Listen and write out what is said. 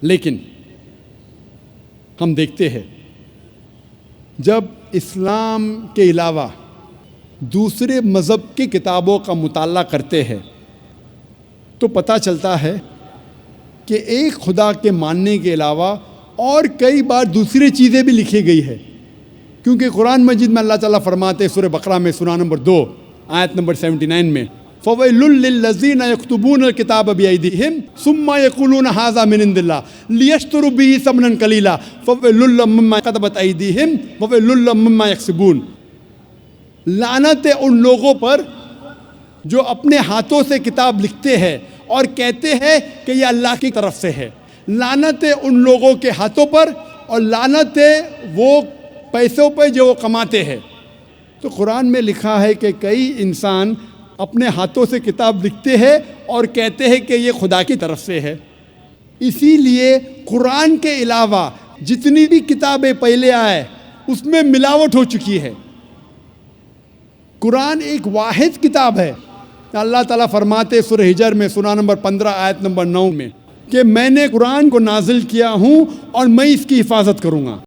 لیکن ہم دیکھتے ہیں جب اسلام کے علاوہ دوسرے مذہب کی کتابوں کا مطالعہ کرتے ہیں تو پتہ چلتا ہے کہ ایک خدا کے ماننے کے علاوہ اور کئی بار دوسری چیزیں بھی لکھی گئی ہے، کیونکہ قرآن مجید میں اللہ تعالیٰ فرماتے ہیں سورہ بقرہ میں سورہ نمبر 2 آیت نمبر 79 میں فَوَيْلٌ لِّلَّذِينَ يَكْتُبُونَ الْكِتَابَ بِأَيْدِيهِمْ ثُمَّ يَقُولُونَ هَٰذَا مِنْ عِندِ اللَّهِ لِيَشْتَرُوا بِهِ ثَمَنًا قَلِيلًا فَوَيْلٌ لَّهُم مِّمَّا كَتَبَتْ أَيْدِيهِمْ وَوَيْلٌ لَّهُم مِّمَّا يَكْسِبُونَ۔ لعنت ہے ان لوگوں پر جو اپنے ہاتھوں سے کتاب لکھتے ہیں اور کہتے ہیں کہ یہ اللہ کی طرف سے ہے۔ لعنت ہے ان لوگوں کے ہاتھوں پر اور لعنت ہے وہ پیسوں پہ جو وہ کماتے ہیں۔ تو قرآن میں لکھا ہے کہ کئی انسان اپنے ہاتھوں سے کتاب لکھتے ہیں اور کہتے ہیں کہ یہ خدا کی طرف سے ہے۔ اسی لیے قرآن کے علاوہ جتنی بھی کتابیں پہلے آئے اس میں ملاوٹ ہو چکی ہے۔ قرآن ایک واحد کتاب ہے۔ اللہ تعالیٰ فرماتے سورہ ہجر میں سورہ نمبر 15 آیت نمبر 9 میں کہ میں نے قرآن کو نازل کیا ہوں اور میں اس کی حفاظت کروں گا۔